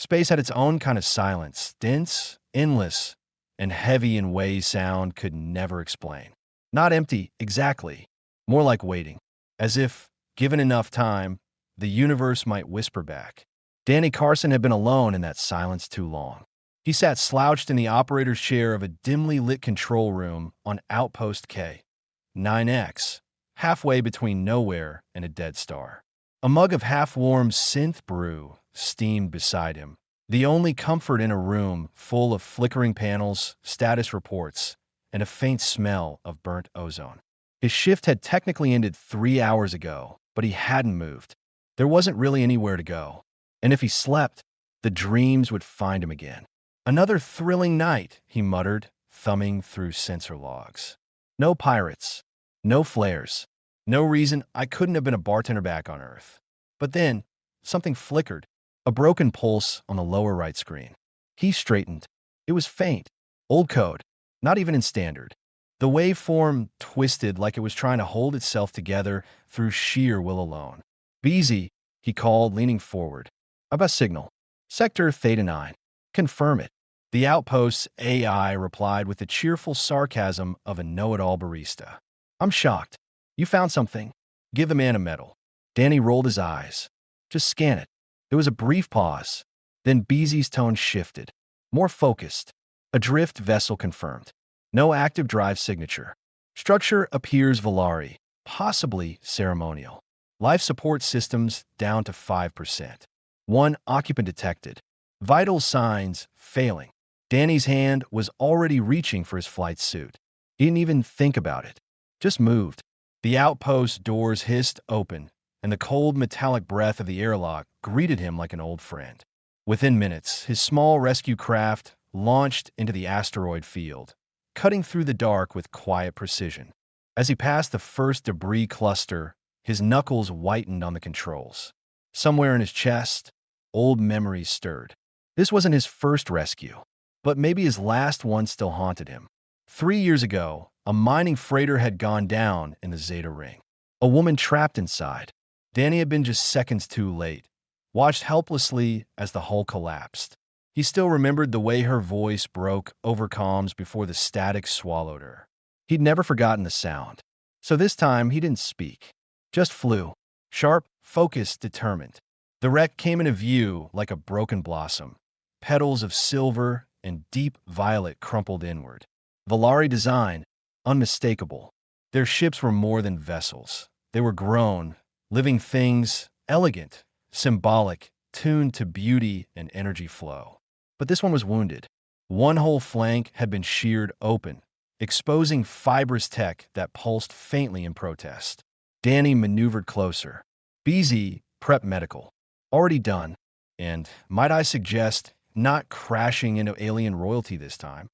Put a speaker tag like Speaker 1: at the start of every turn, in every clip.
Speaker 1: Space had its own kind of silence, dense, endless, and heavy in ways sound could never explain. Not empty, exactly. More like waiting. As if, given enough time, the universe might whisper back. Danny Carson had been alone in that silence too long. He sat slouched in the operator's chair of a dimly lit control room on Outpost K, 9X, halfway between nowhere and a dead star. A mug of half-warm synth brew steamed beside him, the only comfort in a room full of flickering panels, status reports, and a faint smell of burnt ozone. His shift had technically ended 3 hours ago, but he hadn't moved. There wasn't really anywhere to go. And if he slept, the dreams would find him again. Another thrilling night, he muttered, thumbing through sensor logs. No pirates, no flares, no reason I couldn't have been a bartender back on Earth. But then, something flickered, a broken pulse on the lower right screen. He straightened. It was faint, old code, not even in standard. The waveform twisted like it was trying to hold itself together through sheer will alone. "BZ," he called, leaning forward. "About signal. Sector Theta 9. Confirm it." The outpost's AI replied with the cheerful sarcasm of a know-it-all barista. "I'm shocked. You found something. Give the man a medal." Danny rolled his eyes. "Just scan it." There was a brief pause. Then BZ's tone shifted. More focused. Adrift vessel confirmed. No active drive signature. Structure appears Volari, possibly ceremonial. Life support systems down to 5%. One occupant detected. Vital signs failing. Danny's hand was already reaching for his flight suit. He didn't even think about it. Just moved. The outpost doors hissed open, and the cold metallic breath of the airlock greeted him like an old friend. Within minutes, his small rescue craft launched into the asteroid field, cutting through the dark with quiet precision. As he passed the first debris cluster, his knuckles whitened on the controls. Somewhere in his chest, old memories stirred. This wasn't his first rescue, but maybe his last one still haunted him. 3 years ago, a mining freighter had gone down in the Zeta Ring. A woman trapped inside. Danny had been just seconds too late, watched helplessly as the hull collapsed. He still remembered the way her voice broke over comms before the static swallowed her. He'd never forgotten the sound. So this time, he didn't speak. Just flew. Sharp, focused, determined. The wreck came into view like a broken blossom. Petals of silver and deep violet crumpled inward. Volari design, unmistakable. Their ships were more than vessels. They were grown, living things, elegant, symbolic, tuned to beauty and energy flow. But this one was wounded. One whole flank had been sheared open, exposing fibrous tech that pulsed faintly in protest. Danny maneuvered closer. BZ, prep medical. Already done. And, might I suggest, not crashing into alien royalty this time.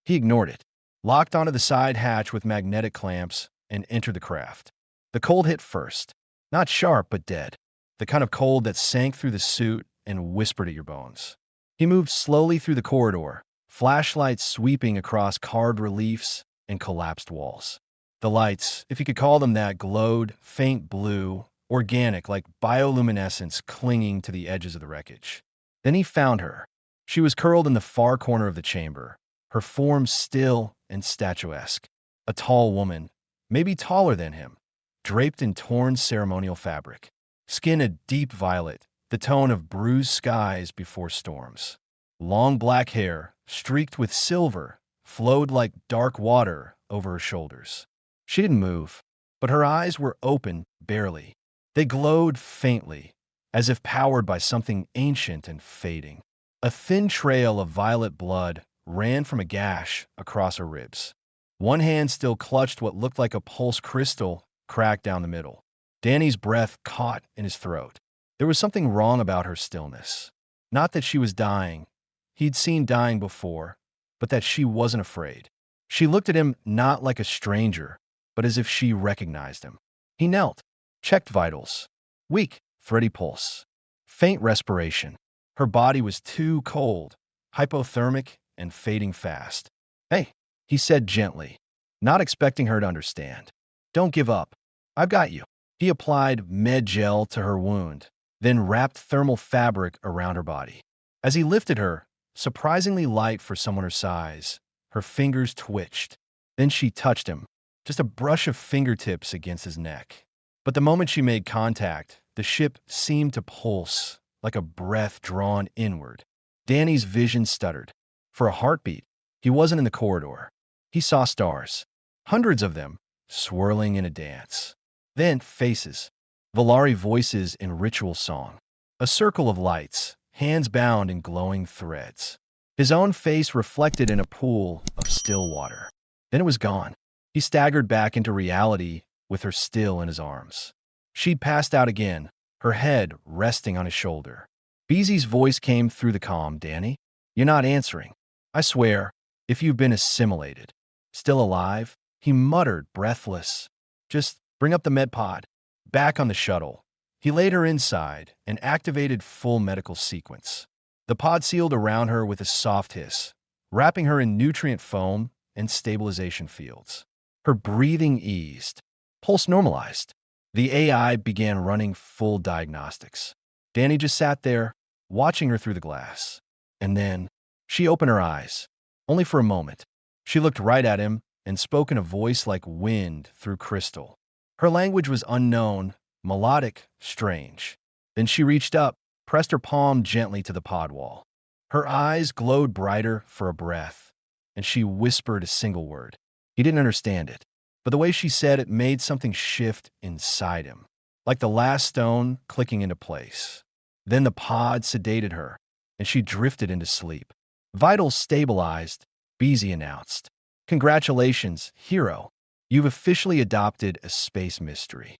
Speaker 1: He ignored it, locked onto the side hatch with magnetic clamps, and entered the craft. The cold hit first. Not sharp, but dead. The kind of cold that sank through the suit and whispered at your bones. He moved slowly through the corridor, flashlights sweeping across carved reliefs and collapsed walls. The lights, if you could call them that, glowed, faint blue, organic like bioluminescence clinging to the edges of the wreckage. Then he found her. She was curled in the far corner of the chamber, her form still and statuesque. A tall woman, maybe taller than him, draped in torn ceremonial fabric. Skin a deep violet, the tone of bruised skies before storms. Long black hair, streaked with silver, flowed like dark water over her shoulders. She didn't move, but her eyes were open, barely. They glowed faintly, as if powered by something ancient and fading. A thin trail of violet blood ran from a gash across her ribs. One hand still clutched what looked like a pulse crystal cracked down the middle. Danny's breath caught in his throat. There was something wrong about her stillness. Not that she was dying. He'd seen dying before, but that she wasn't afraid. She looked at him not like a stranger, but as if she recognized him. He knelt, checked vitals. Weak, thready pulse. Faint respiration. Her body was too cold, hypothermic, and fading fast. "Hey," he said gently, not expecting her to understand. "Don't give up. I've got you." He applied med gel to her wound, then wrapped thermal fabric around her body. As he lifted her, surprisingly light for someone her size, her fingers twitched. Then she touched him, just a brush of fingertips against his neck. But the moment she made contact, the ship seemed to pulse, like a breath drawn inward. Danny's vision stuttered. For a heartbeat, he wasn't in the corridor. He saw stars, hundreds of them, swirling in a dance. Then faces, Valari voices in ritual song. A circle of lights, hands bound in glowing threads. His own face reflected in a pool of still water. Then it was gone. He staggered back into reality with her still in his arms. She'd passed out again, her head resting on his shoulder. Beezy's voice came through the comm. Danny, you're not answering. I swear, if you've been assimilated. Still alive? He muttered, breathless. Just bring up the med pod. Back on the shuttle. He laid her inside and activated full medical sequence. The pod sealed around her with a soft hiss, wrapping her in nutrient foam and stabilization fields. Her breathing eased. Pulse normalized. The AI began running full diagnostics. Danny just sat there, watching her through the glass. And then, she opened her eyes. Only for a moment. She looked right at him and spoke in a voice like wind through crystal. Her language was unknown, melodic, strange. Then she reached up, pressed her palm gently to the pod wall. Her eyes glowed brighter for a breath, and she whispered a single word. He didn't understand it, but the way she said it made something shift inside him, like the last stone clicking into place. Then the pod sedated her, and she drifted into sleep. Vitals stabilized, Beezy announced. Congratulations, hero. You've officially adopted a space mystery.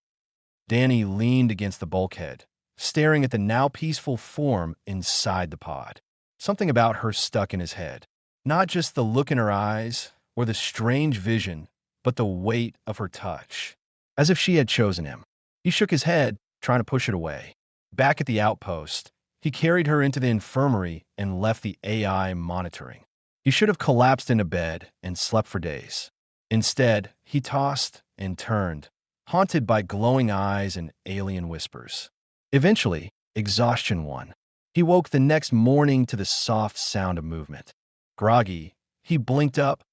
Speaker 1: Danny leaned against the bulkhead, staring at the now peaceful form inside the pod. Something about her stuck in his head. Not just the look in her eyes or the strange vision, but the weight of her touch. As if she had chosen him. He shook his head, trying to push it away. Back at the outpost, he carried her into the infirmary and left the AI monitoring. He should have collapsed into bed and slept for days. Instead, he tossed and turned, haunted by glowing eyes and alien whispers. Eventually, exhaustion won. He woke the next morning to the soft sound of movement. Groggy, he blinked up,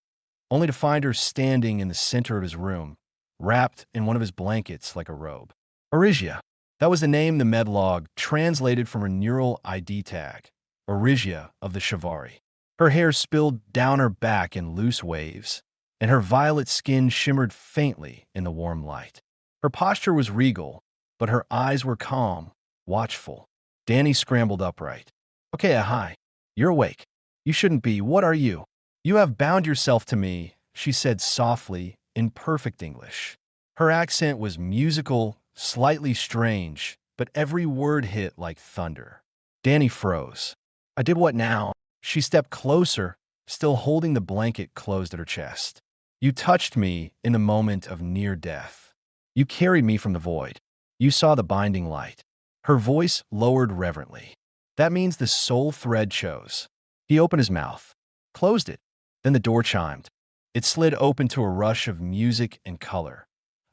Speaker 1: only to find her standing in the center of his room, wrapped in one of his blankets like a robe. Origia. That was the name the medlog translated from her neural ID tag. Origia of the Shivari. Her hair spilled down her back in loose waves, and her violet skin shimmered faintly in the warm light. Her posture was regal, but her eyes were calm, watchful. Danny scrambled upright. Okay, hi. You're awake. You shouldn't be. What are you? You have bound yourself to me, she said softly, in perfect English. Her accent was musical, slightly strange, but every word hit like thunder. Danny froze. I did what now? She stepped closer, still holding the blanket closed at her chest. You touched me in the moment of near death. You carried me from the void. You saw the binding light. Her voice lowered reverently. That means the soul thread chose. He opened his mouth, closed it. Then the door chimed. It slid open to a rush of music and color.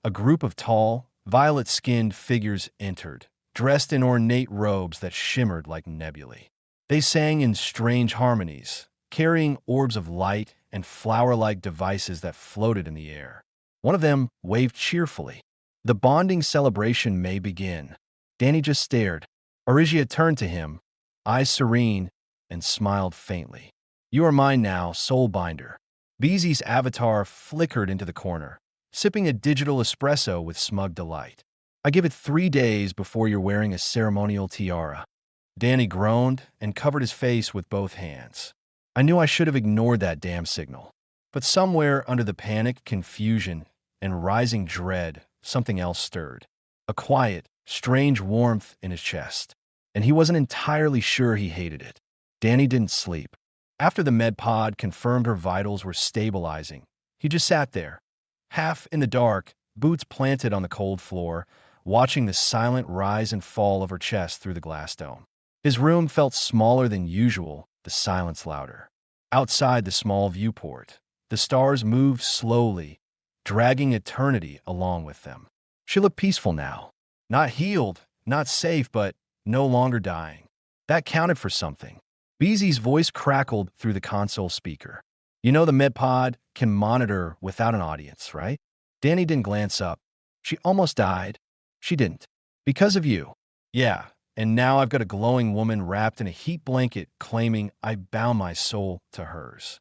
Speaker 1: A group of tall, violet-skinned figures entered, dressed in ornate robes that shimmered like nebulae. They sang in strange harmonies, carrying orbs of light and flower-like devices that floated in the air. One of them waved cheerfully. The bonding celebration may begin. Danny just stared. Origia turned to him, eyes serene, and smiled faintly. You are mine now, Soulbinder. Beezy's avatar flickered into the corner, sipping a digital espresso with smug delight. I give it 3 days before you're wearing a ceremonial tiara. Danny groaned and covered his face with both hands. I knew I should have ignored that damn signal. But somewhere under the panic, confusion, and rising dread, something else stirred. A quiet, strange warmth in his chest. And he wasn't entirely sure he hated it. Danny didn't sleep. After the med pod confirmed her vitals were stabilizing, he just sat there, half in the dark, boots planted on the cold floor, watching the silent rise and fall of her chest through the glass dome. His room felt smaller than usual, the silence louder. Outside the small viewport, the stars moved slowly, dragging eternity along with them. She looked peaceful now. Not healed, not safe, but no longer dying. That counted for something. Beezy's voice crackled through the console speaker. You know the MedPod can monitor without an audience, right? Danny didn't glance up. She almost died. She didn't. Because of you. Yeah, and now I've got a glowing woman wrapped in a heat blanket claiming I bow my soul to hers.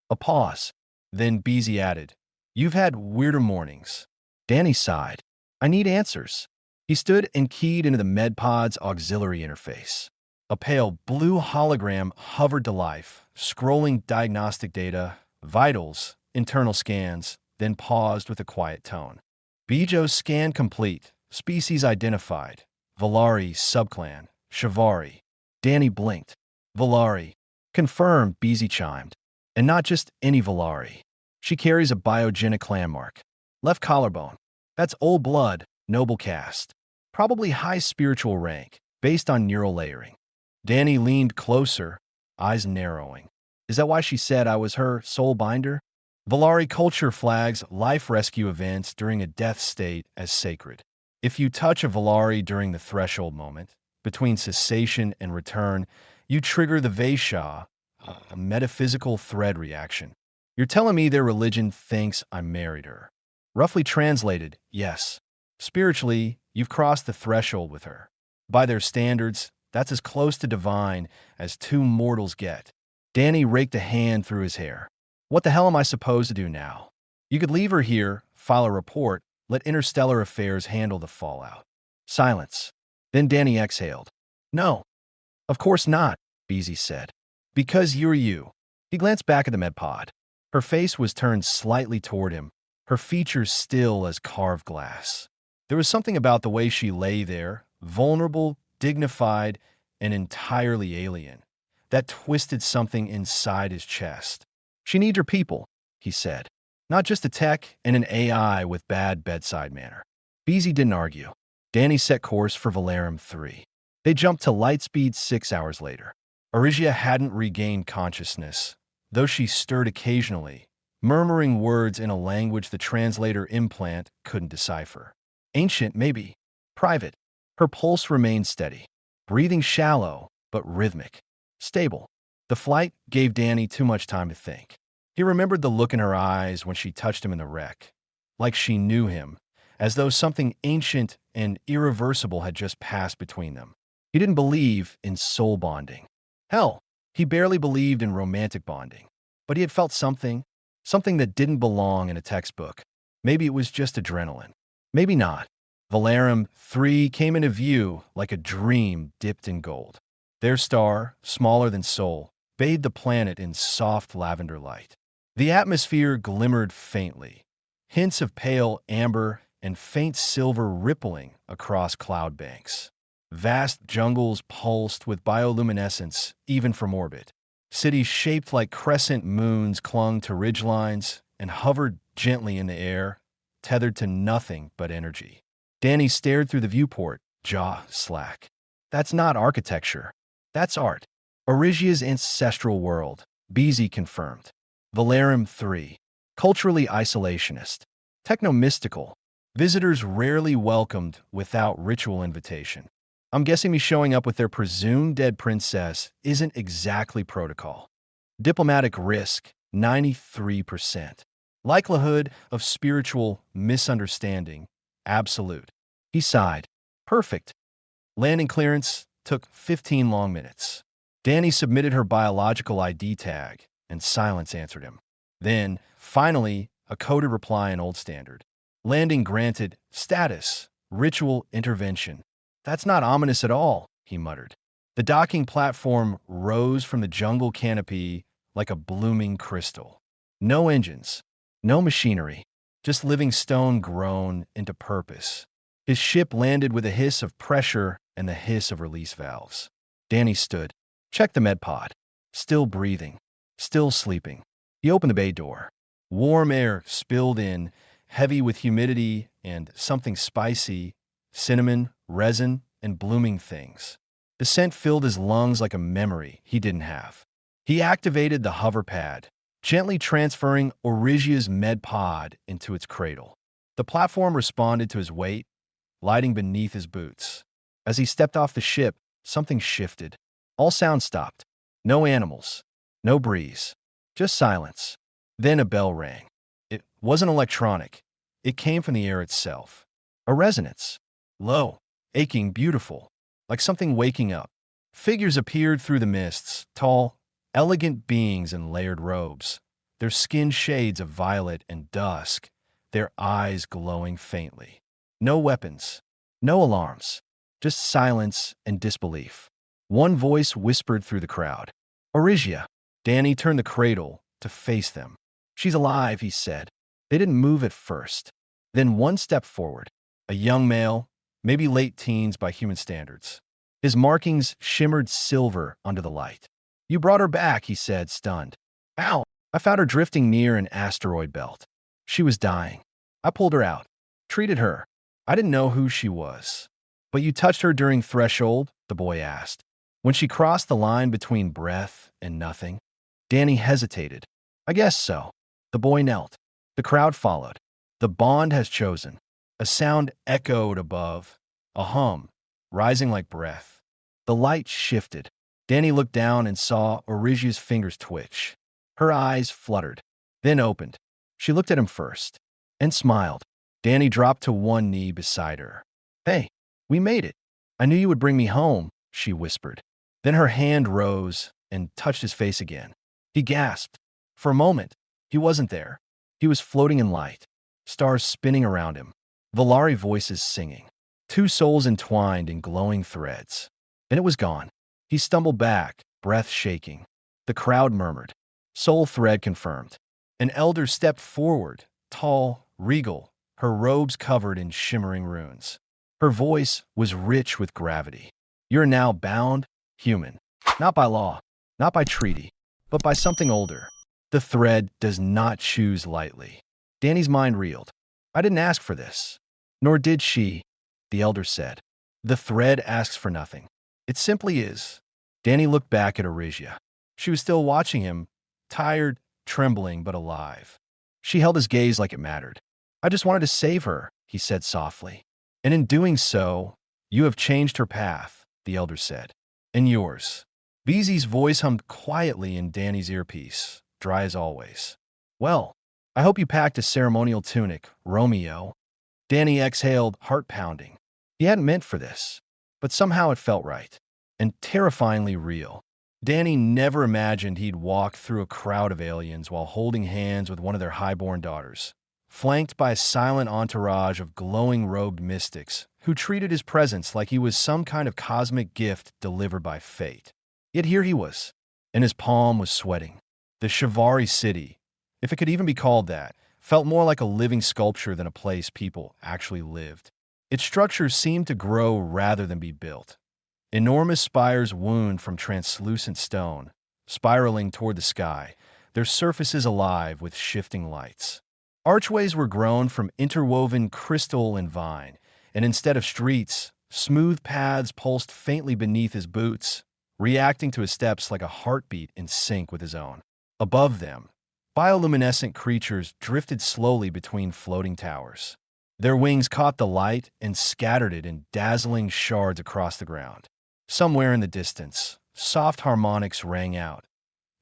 Speaker 1: A pause. Then Beezy added, You've had weirder mornings. Danny sighed. I need answers. He stood and keyed into the MedPod's auxiliary interface. A pale blue hologram hovered to life, scrolling diagnostic data, vitals, internal scans, then paused with a quiet tone. Bijo's scan complete. Species identified. Valari subclan. Shivari. Danny blinked. Valari. Confirmed, Beezy chimed. And not just any Valari. She carries a biogenic landmark. Left collarbone. That's old blood, noble caste. Probably high spiritual rank, based on neural layering. Danny leaned closer, eyes narrowing. Is that why she said I was her soul binder? Valari culture flags life rescue events during a death state as sacred. If you touch a Valari during the threshold moment, between cessation and return, you trigger the Vaishya, a metaphysical thread reaction. You're telling me their religion thinks I married her. Roughly translated, yes. Spiritually, you've crossed the threshold with her. By their standards, that's as close to divine as two mortals get. Danny raked a hand through his hair. What the hell am I supposed to do now? You could leave her here, file a report, let interstellar affairs handle the fallout. Silence. Then Danny exhaled. No. Of course not, Beezy said. Because you're you. He glanced back at the MedPod. Her face was turned slightly toward him, her features still as carved glass. There was something about the way she lay there, vulnerable, dignified, and entirely alien, that twisted something inside his chest. She needs her people, he said. Not just a tech and an AI with bad bedside manner. Beezy didn't argue. Danny set course for Valerum 3. They jumped to light speed 6 hours later. Origia hadn't regained consciousness, though she stirred occasionally, murmuring words in a language the translator implant couldn't decipher. Ancient, maybe. Private. Her pulse remained steady. Breathing shallow, but rhythmic. Stable. The flight gave Danny too much time to think. He remembered the look in her eyes when she touched him in the wreck. Like she knew him, as though something ancient and irreversible had just passed between them. He didn't believe in soul bonding. Hell, he barely believed in romantic bonding. But he had felt something that didn't belong in a textbook. Maybe it was just adrenaline. Maybe not. Valerum 3 came into view like a dream dipped in gold. Their star, smaller than Sol, bathed the planet in soft lavender light. The atmosphere glimmered faintly, hints of pale amber and faint silver rippling across cloud banks. Vast jungles pulsed with bioluminescence, even from orbit. Cities shaped like crescent moons clung to ridgelines and hovered gently in the air, tethered to nothing but energy. Danny stared through the viewport, jaw slack. That's not architecture. That's art. Origia's ancestral world, Beezy confirmed. Valerum 3. Culturally isolationist. Techno-mystical. Visitors rarely welcomed without ritual invitation. I'm guessing me showing up with their presumed dead princess isn't exactly protocol. Diplomatic risk, 93%. Likelihood of spiritual misunderstanding, absolute. He sighed. Perfect. Landing clearance took 15 long minutes. Danny submitted her biological ID tag, and silence answered him. Then, finally, a coded reply in Old Standard. Landing granted. Status. Ritual intervention. That's not ominous at all, he muttered. The docking platform rose from the jungle canopy like a blooming crystal. No engines. No machinery. Just living stone grown into purpose. His ship landed with a hiss of pressure and the hiss of release valves. Danny stood. Checked the medpod. Still breathing. Still sleeping. He opened the bay door. Warm air spilled in, heavy with humidity and something spicy, cinnamon, resin, and blooming things. The scent filled his lungs like a memory he didn't have. He activated the hover pad, gently transferring Origia's medpod into its cradle. The platform responded to his weight, lighting beneath his boots. As he stepped off the ship, something shifted. All sound stopped. No animals, no breeze, just silence. Then a bell rang. It wasn't electronic. It came from the air itself. A resonance. Low, aching, beautiful, like something waking up. Figures appeared through the mists, tall, elegant beings in layered robes, their skin shades of violet and dusk, their eyes glowing faintly. No weapons, no alarms, just silence and disbelief. One voice whispered through the crowd. Origia. Danny turned the cradle to face them. She's alive, he said. They didn't move at first. Then one stepped forward. A young male, maybe late teens by human standards. His markings shimmered silver under the light. You brought her back, he said, stunned. Ow! I found her drifting near an asteroid belt. She was dying. I pulled her out, treated her. I didn't know who she was. But you touched her during threshold? The boy asked. When she crossed the line between breath and nothing? Danny hesitated. I guess so. The boy knelt. The crowd followed. The bond has chosen. A sound echoed above, a hum, rising like breath. The light shifted. Danny looked down and saw Origia's fingers twitch. Her eyes fluttered, then opened. She looked at him first, and smiled. Danny dropped to one knee beside her. Hey, we made it. I knew you would bring me home, she whispered. Then her hand rose and touched his face again. He gasped. For a moment, he wasn't there. He was floating in light, stars spinning around him, Volari voices singing, two souls entwined in glowing threads. Then it was gone. He stumbled back, breath shaking. The crowd murmured. Soul thread confirmed. An elder stepped forward, tall, regal, her robes covered in shimmering runes. Her voice was rich with gravity. You're now bound, human, not by law, not by treaty, but by something older. The thread does not choose lightly. Danny's mind reeled. I didn't ask for this. Nor did she, the elder said. The thread asks for nothing. It simply is. Danny looked back at Origia. She was still watching him, tired, trembling, but alive. She held his gaze like it mattered. I just wanted to save her, he said softly. And in doing so, you have changed her path, the elder said. And yours. Beezy's voice hummed quietly in Danny's earpiece, dry as always. Well, I hope you packed a ceremonial tunic, Romeo. Danny exhaled, heart pounding. He hadn't meant for this, but somehow it felt right, and terrifyingly real. Danny never imagined he'd walk through a crowd of aliens while holding hands with one of their highborn daughters, flanked by a silent entourage of glowing-robed mystics who treated his presence like he was some kind of cosmic gift delivered by fate. Yet here he was, and his palm was sweating. The Shivari city, if it could even be called that, felt more like a living sculpture than a place people actually lived. Its structures seemed to grow rather than be built. Enormous spires wound from translucent stone, spiraling toward the sky, their surfaces alive with shifting lights. Archways were grown from interwoven crystal and vine, and instead of streets, smooth paths pulsed faintly beneath his boots, reacting to his steps like a heartbeat in sync with his own. Above them, bioluminescent creatures drifted slowly between floating towers. Their wings caught the light and scattered it in dazzling shards across the ground. Somewhere in the distance, soft harmonics rang out.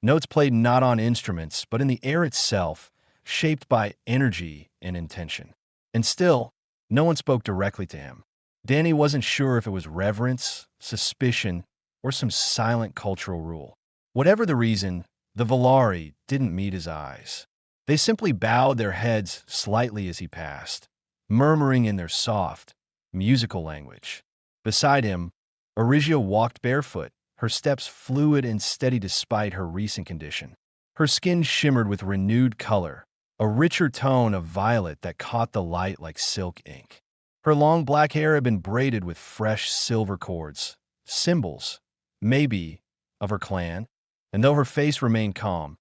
Speaker 1: Notes played not on instruments, but in the air itself, shaped by energy and intention. And still, no one spoke directly to him. Danny wasn't sure if it was reverence, suspicion, or some silent cultural rule. Whatever the reason, the Volari didn't meet his eyes. They simply bowed their heads slightly as he passed, murmuring in their soft, musical language. Beside him, Origia walked barefoot, her steps fluid and steady despite her recent condition. Her skin shimmered with renewed color, a richer tone of violet that caught the light like silk ink. Her long black hair had been braided with fresh silver cords, symbols, maybe, of her clan, and though her face remained calm,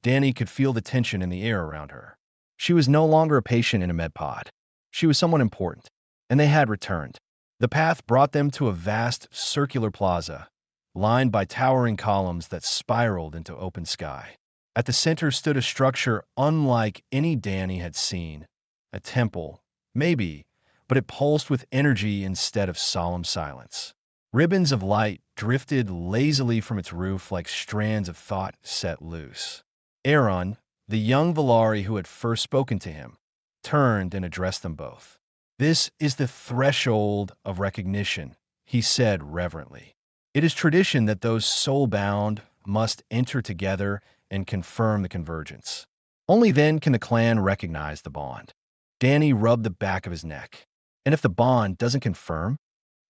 Speaker 1: Danny could feel the tension in the air around her. She was no longer a patient in a med pod. She was someone important, and they had returned. The path brought them to a vast circular plaza, lined by towering columns that spiraled into open sky. At the center stood a structure unlike any Danny had seen. A temple, maybe, but it pulsed with energy instead of solemn silence. Ribbons of light drifted lazily from its roof like strands of thought set loose. Aaron, the young Valari who had first spoken to him, turned and addressed them both. "This is the threshold of recognition," he said reverently. "It is tradition that those soul-bound must enter together and confirm the convergence. Only then can the clan recognize the bond." Danny rubbed the back of his neck. "And if the bond doesn't confirm?"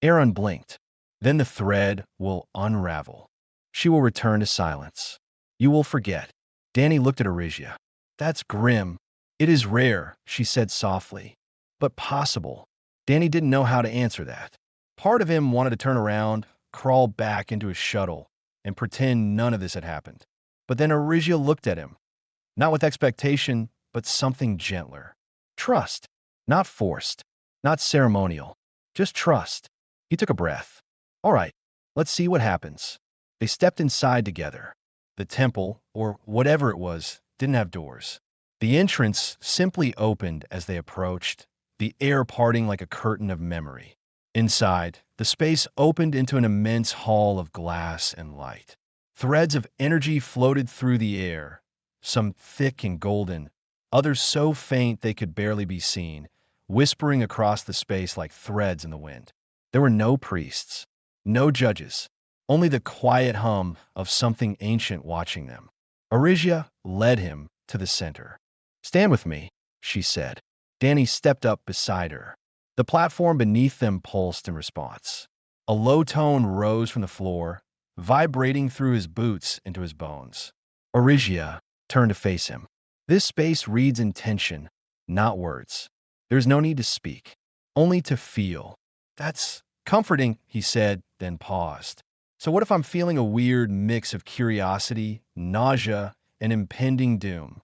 Speaker 1: Aaron blinked. "Then the thread will unravel. She will return to silence. You will forget." Danny looked at Arigia. "That's grim." "It is rare," she said softly, "but possible." Danny didn't know how to answer that. Part of him wanted to turn around, crawl back into his shuttle, and pretend none of this had happened. But then Arigia looked at him, not with expectation, but something gentler. Trust. Not forced. Not ceremonial. Just trust. He took a breath. "All right, let's see what happens." They stepped inside together. The temple, or whatever it was, didn't have doors. The entrance simply opened as they approached, the air parting like a curtain of memory. Inside, the space opened into an immense hall of glass and light. Threads of energy floated through the air, some thick and golden, others so faint they could barely be seen, whispering across the space like threads in the wind. There were no priests, no judges, only the quiet hum of something ancient watching them. Arigia led him to the center. "Stand with me," she said. Danny stepped up beside her. The platform beneath them pulsed in response. A low tone rose from the floor, vibrating through his boots into his bones. Arigia turned to face him. "This space reads intention, not words. There's no need to speak, only to feel." "That's comforting," he said, then paused. "So what if I'm feeling a weird mix of curiosity, nausea, and impending doom?"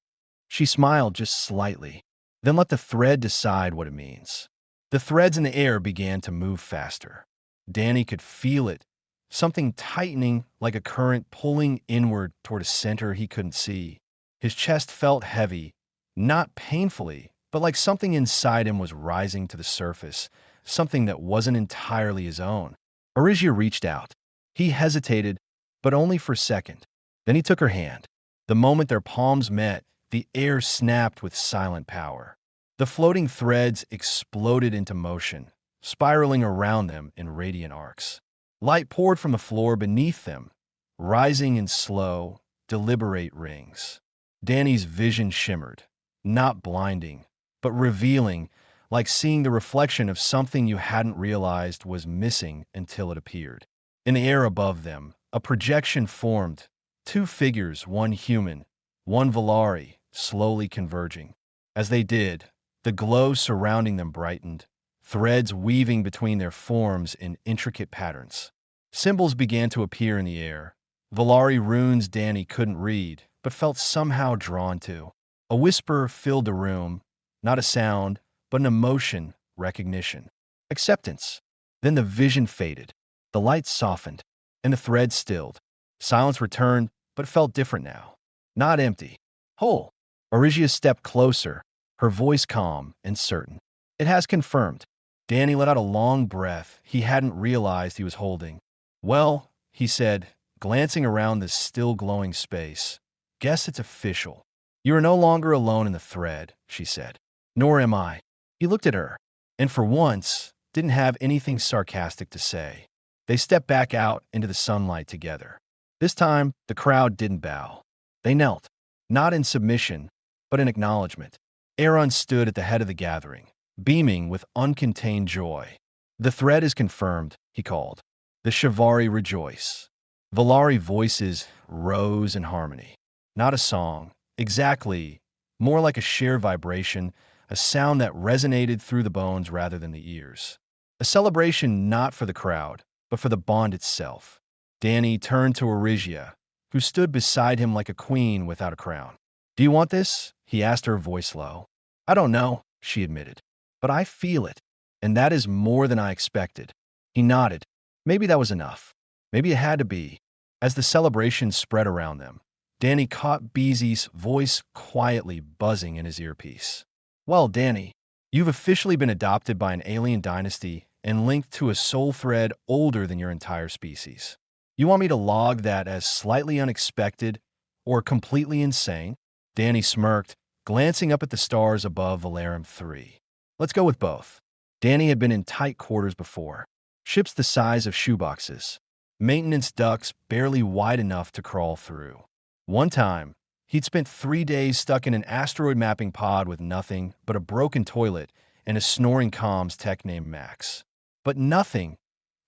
Speaker 1: She smiled just slightly. "Then let the thread decide what it means." The threads in the air began to move faster. Danny could feel it, something tightening like a current pulling inward toward a center he couldn't see. His chest felt heavy, not painfully, but like something inside him was rising to the surface, something that wasn't entirely his own. Arigia reached out. He hesitated, but only for a second. Then he took her hand. The moment their palms met, the air snapped with silent power. The floating threads exploded into motion, spiraling around them in radiant arcs. Light poured from the floor beneath them, rising in slow, deliberate rings. Danny's vision shimmered, not blinding, but revealing, like seeing the reflection of something you hadn't realized was missing until it appeared. In the air above them, a projection formed, two figures, one human, one Valari, slowly converging. As they did, the glow surrounding them brightened, threads weaving between their forms in intricate patterns. Symbols began to appear in the air, Valari runes Danny couldn't read, but felt somehow drawn to. A whisper filled the room, not a sound, but an emotion, recognition, acceptance. Then the vision faded, the light softened, and the thread stilled. Silence returned, but felt different now. Not empty, whole. Arigia stepped closer, her voice calm and certain. "It has confirmed." Danny let out a long breath he hadn't realized he was holding. "Well," he said, glancing around this still glowing space, "guess it's official. You are no longer alone in the thread," she said. "Nor am I." He looked at her, and for once, didn't have anything sarcastic to say. They stepped back out into the sunlight together. This time, the crowd didn't bow. They knelt, not in submission, but in acknowledgement. Aaron stood at the head of the gathering, beaming with uncontained joy. "The thread is confirmed," he called. The Shivari rejoice. Valari voices rose in harmony. Not a song, exactly, more like a shared vibration, a sound that resonated through the bones rather than the ears. A celebration not for the crowd, but for the bond itself. Danny turned to Arigia, who stood beside him like a queen without a crown. "Do you want this?" he asked her, voice low. "I don't know," she admitted, "but I feel it, and that is more than I expected." He nodded. Maybe that was enough. Maybe it had to be. As the celebration spread around them, Danny caught Beezy's voice quietly buzzing in his earpiece. "Well, Danny, you've officially been adopted by an alien dynasty and linked to a soul thread older than your entire species. You want me to log that as slightly unexpected or completely insane? Danny smirked, glancing up at the stars above Valerum 3. Let's go with both. Danny had been in tight quarters before. Ships the size of shoeboxes. Maintenance ducts barely wide enough to crawl through. One time, he'd spent 3 days stuck in an asteroid mapping pod with nothing but a broken toilet and a snoring comms tech named Max. But nothing,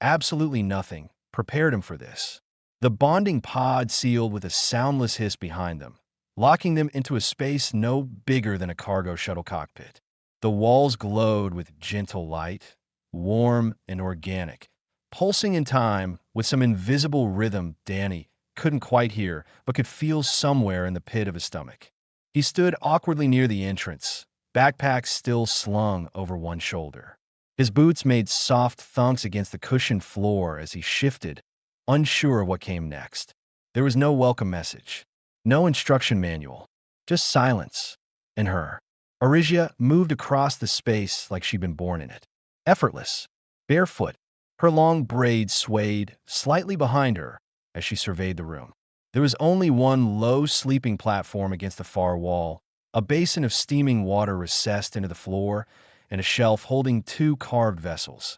Speaker 1: absolutely nothing, prepared him for this. The bonding pod sealed with a soundless hiss behind them, locking them into a space no bigger than a cargo shuttle cockpit. The walls glowed with gentle light, warm and organic, pulsing in time with some invisible rhythm Danny couldn't quite hear but could feel somewhere in the pit of his stomach. He stood awkwardly near the entrance, backpack still slung over one shoulder. His boots made soft thunks against the cushioned floor as he shifted, unsure of what came next. There was no welcome message, no instruction manual, just silence and her. Origia moved across the space like she'd been born in it. Effortless, barefoot, her long braids swayed slightly behind her as she surveyed the room. There was only one low sleeping platform against the far wall, a basin of steaming water recessed into the floor, and a shelf holding 2 carved vessels,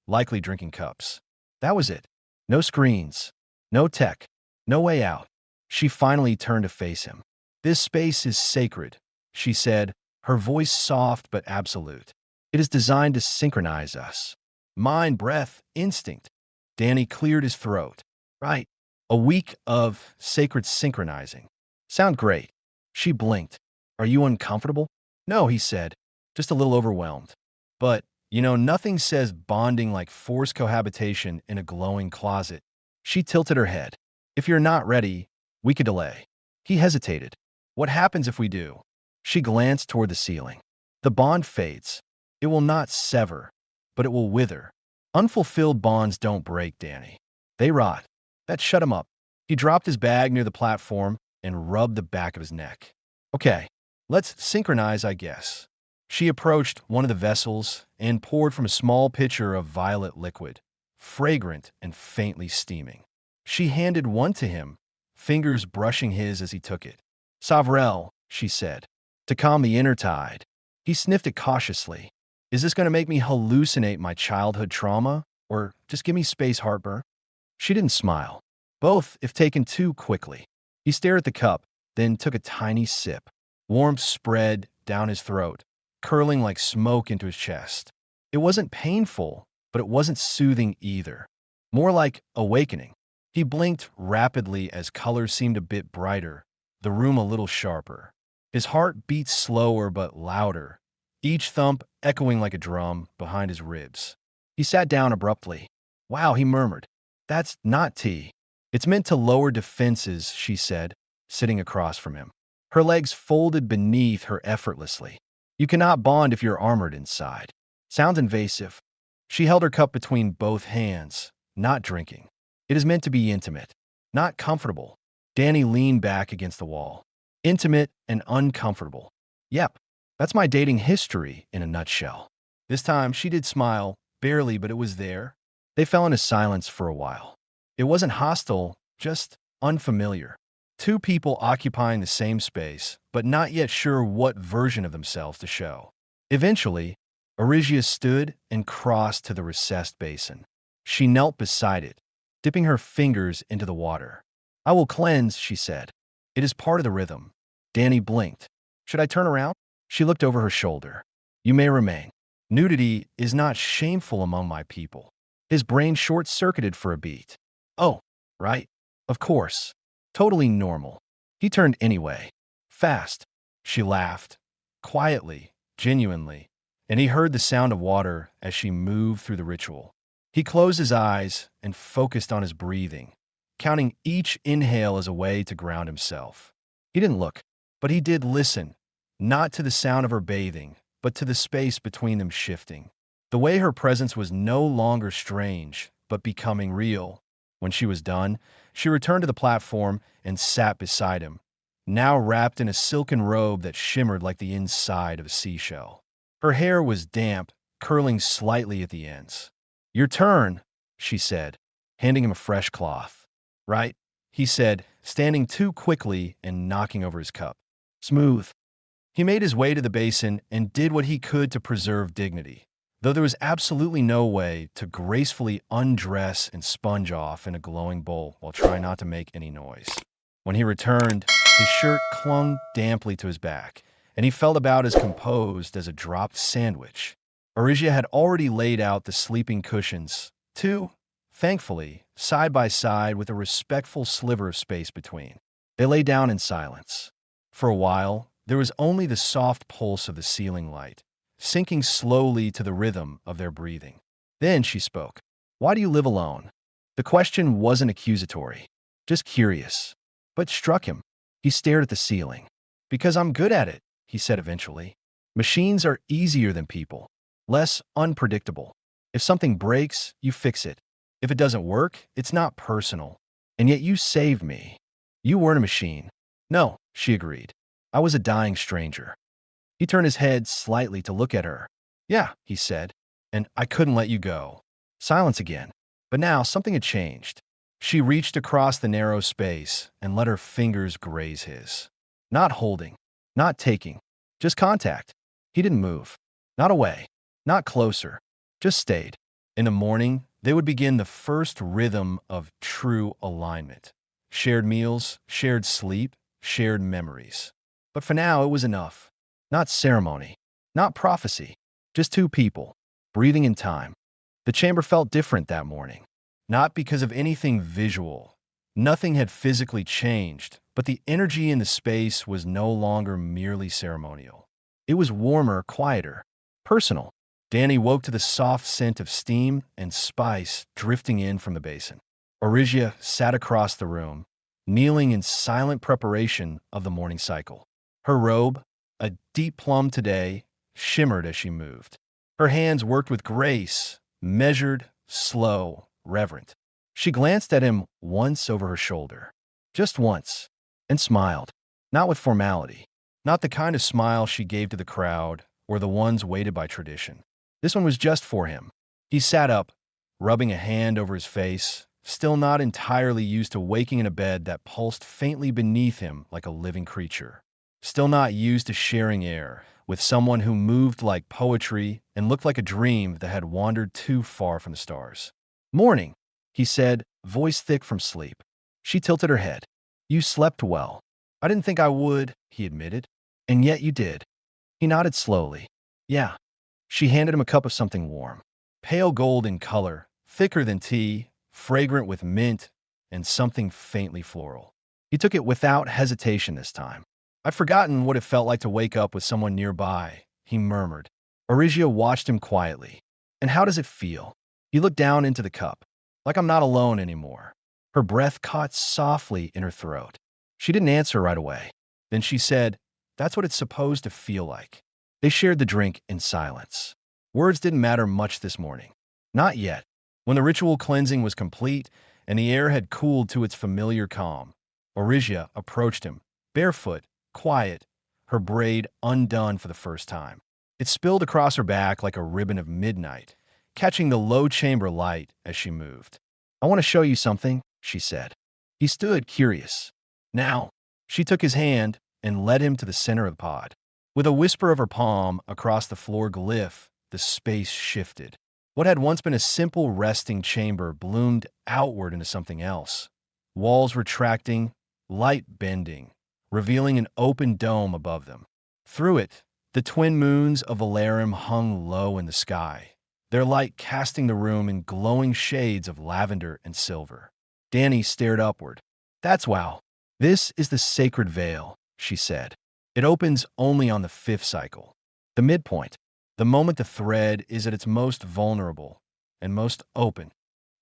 Speaker 1: likely drinking cups. That was it. No screens, no tech, no way out. She finally turned to face him. "This space is sacred," she said, her voice soft but absolute. "It is designed to synchronize us. Mind, breath, instinct." Danny cleared his throat. "Right. A week of sacred synchronizing. Sound great." She blinked. "Are you uncomfortable?" "No," he said, just a little overwhelmed. "But, nothing says bonding like forced cohabitation in a glowing closet." She tilted her head. "If you're not ready, we could delay." He hesitated. "What happens if we do?" She glanced toward the ceiling. "The bond fades. It will not sever, but it will wither. Unfulfilled bonds don't break, Danny. They rot." That shut him up. He dropped his bag near the platform and rubbed the back of his neck. "Okay, let's synchronize, I guess." She approached one of the vessels and poured from a small pitcher of violet liquid, fragrant and faintly steaming. She handed one to him, fingers brushing his as he took it. "Savrel," she said, "to calm the inner tide." He sniffed it cautiously. "Is this going to make me hallucinate my childhood trauma, or just give me space heartburn?" She didn't smile. Both, if taken too quickly. He stared at the cup, then took a tiny sip. Warmth spread down his throat, curling like smoke into his chest. It wasn't painful, but it wasn't soothing either. More like awakening. He blinked rapidly as colors seemed a bit brighter, the room a little sharper. His heart beat slower but louder, each thump echoing like a drum behind his ribs. He sat down abruptly. "Wow," he murmured. "That's not tea." "It's meant to lower defenses," she said, sitting across from him. Her legs folded beneath her effortlessly. "You cannot bond if you're armored inside." Sounds invasive. She held her cup between both hands, not drinking. "It is meant to be intimate, not comfortable." Danny leaned back against the wall. "Intimate and uncomfortable. Yep, that's my dating history in a nutshell." This time she did smile, barely, but it was there. They fell into silence for a while. It wasn't hostile, just unfamiliar. 2 people occupying the same space, but not yet sure what version of themselves to show. Eventually, Origia stood and crossed to the recessed basin. She knelt beside it, dipping her fingers into the water. "I will cleanse," she said. "It is part of the rhythm." Danny blinked. "Should I turn around?" She looked over her shoulder. "You may remain. Nudity is not shameful among my people." His brain short-circuited for a beat. "Oh, right. Of course. Totally normal." He turned anyway. "Fast." She laughed. Quietly, genuinely, and he heard the sound of water as she moved through the ritual. He closed his eyes and focused on his breathing, counting each inhale as a way to ground himself. He didn't look, but he did listen, not to the sound of her bathing, but to the space between them shifting. The way her presence was no longer strange, but becoming real. When she was done, she returned to the platform and sat beside him, now wrapped in a silken robe that shimmered like the inside of a seashell. Her hair was damp, curling slightly at the ends. Your turn, she said, handing him a fresh cloth. Right, he said, standing too quickly and knocking over his cup. Smooth. He made his way to the basin and did what he could to preserve dignity, though there was absolutely no way to gracefully undress and sponge off in a glowing bowl while trying not to make any noise. When he returned, his shirt clung damply to his back, and he felt about as composed as a dropped sandwich. Origia had already laid out the sleeping cushions, too, thankfully, side by side with a respectful sliver of space between. They lay down in silence. For a while, there was only the soft pulse of the ceiling light, sinking slowly to the rhythm of their breathing. Then she spoke. Why do you live alone? The question wasn't accusatory, just curious, but struck him. He stared at the ceiling. Because I'm good at it, he said eventually. Machines are easier than people, less unpredictable. If something breaks, you fix it. If it doesn't work, it's not personal. And yet you saved me. You weren't a machine. No, she agreed. I was a dying stranger. He turned his head slightly to look at her. Yeah, he said, and I couldn't let you go. Silence again. But now something had changed. She reached across the narrow space and let her fingers graze his. Not holding, not taking, just contact. He didn't move. Not away, not closer, just stayed. In the morning, they would begin the first rhythm of true alignment. Shared meals, shared sleep, shared memories. But for now, it was enough. Not ceremony, not prophecy, just two people, breathing in time. The chamber felt different that morning. Not because of anything visual. Nothing had physically changed, but the energy in the space was no longer merely ceremonial. It was warmer, quieter, personal. Danny woke to the soft scent of steam and spice drifting in from the basin. Origia sat across the room, kneeling in silent preparation of the morning cycle. Her robe, a deep plum today, shimmered as she moved. Her hands worked with grace, measured, slow, reverent. She glanced at him once over her shoulder, just once, and smiled, not with formality, not the kind of smile she gave to the crowd or the ones weighted by tradition. This one was just for him. He sat up, rubbing a hand over his face, still not entirely used to waking in a bed that pulsed faintly beneath him like a living creature. Still not used to sharing air with someone who moved like poetry and looked like a dream that had wandered too far from the stars. Morning, he said, voice thick from sleep. She tilted her head. You slept well. I didn't think I would, he admitted. And yet you did. He nodded slowly. Yeah. She handed him a cup of something warm. Pale gold in color, thicker than tea, fragrant with mint, and something faintly floral. He took it without hesitation this time. I've forgotten what it felt like to wake up with someone nearby, he murmured. Origia watched him quietly. And how does it feel? He looked down into the cup. Like I'm not alone anymore. Her breath caught softly in her throat. She didn't answer right away. Then she said, that's what it's supposed to feel like. They shared the drink in silence. Words didn't matter much this morning. Not yet. When the ritual cleansing was complete and the air had cooled to its familiar calm, Origia approached him, barefoot, quiet, her braid undone for the first time. It spilled across her back like a ribbon of midnight, catching the low chamber light as she moved. I want to show you something, she said. He stood, curious. Now, she took his hand and led him to the center of the pod. With a whisper of her palm across the floor glyph, the space shifted. What had once been a simple resting chamber bloomed outward into something else. Walls retracting, light bending, revealing an open dome above them. Through it, the twin moons of Valerium hung low in the sky, their light casting the room in glowing shades of lavender and silver. Danny stared upward. That's wow. This is the sacred veil, she said. It opens only on the fifth cycle. The midpoint, the moment the thread is at its most vulnerable and most open.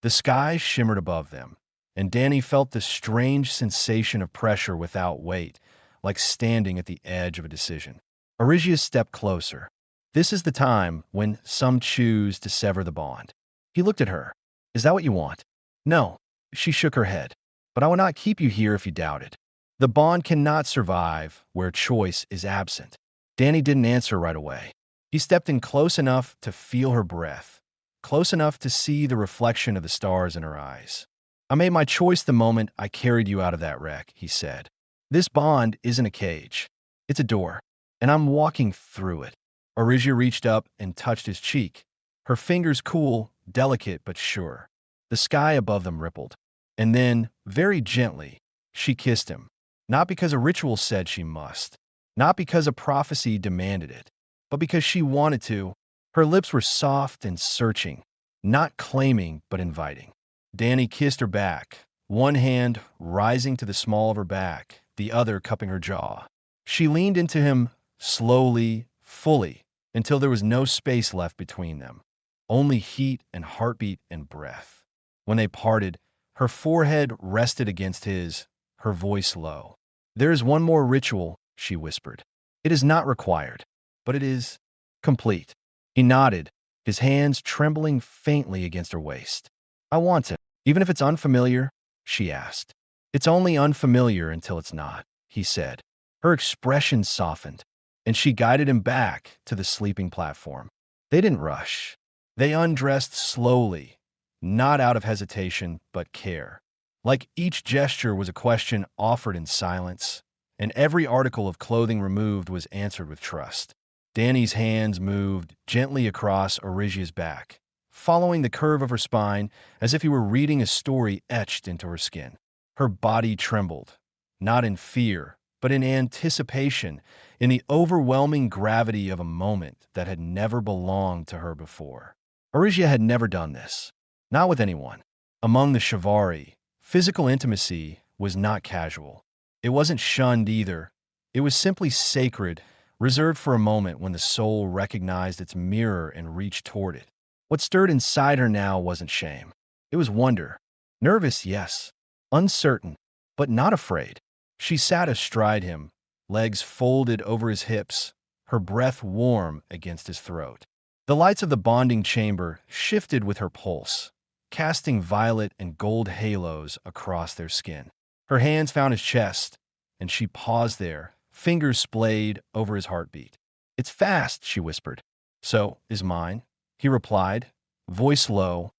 Speaker 1: The sky shimmered above them, and Danny felt the strange sensation of pressure without weight, like standing at the edge of a decision. Origia stepped closer. This is the time when some choose to sever the bond. He looked at her. Is that what you want? No. She shook her head. But I will not keep you here if you doubt it. The bond cannot survive where choice is absent. Danny didn't answer right away. He stepped in close enough to feel her breath, close enough to see the reflection of the stars in her eyes. I made my choice the moment I carried you out of that wreck, he said. This bond isn't a cage. It's a door, and I'm walking through it. Orisia reached up and touched his cheek, her fingers cool, delicate but sure. The sky above them rippled. And then, very gently, she kissed him. Not because a ritual said she must, not because a prophecy demanded it, but because she wanted to. Her lips were soft and searching, not claiming but inviting. Danny kissed her back, one hand rising to the small of her back, the other cupping her jaw. She leaned into him slowly, fully, until there was no space left between them, only heat and heartbeat and breath. When they parted, her forehead rested against his, her voice low. There is one more ritual, she whispered. It is not required, but it is complete. He nodded, his hands trembling faintly against her waist. I want it, even if it's unfamiliar, she asked. It's only unfamiliar until it's not, he said. Her expression softened, and she guided him back to the sleeping platform. They didn't rush. They undressed slowly, not out of hesitation, but care. Like each gesture was a question offered in silence, and every article of clothing removed was answered with trust. Danny's hands moved gently across Orisia's back, following the curve of her spine as if he were reading a story etched into her skin. Her body trembled, not in fear, but in anticipation, in the overwhelming gravity of a moment that had never belonged to her before. Orisia had never done this, not with anyone. Among the Shivari, physical intimacy was not casual. It wasn't shunned either. It was simply sacred, reserved for a moment when the soul recognized its mirror and reached toward it. What stirred inside her now wasn't shame. It was wonder. Nervous, yes. Uncertain, but not afraid. She sat astride him, legs folded over his hips, her breath warm against his throat. The lights of the bonding chamber shifted with her pulse, casting violet and gold halos across their skin. Her hands found his chest, and she paused there, fingers splayed over his heartbeat. It's fast, she whispered. So is mine, he replied, voice low,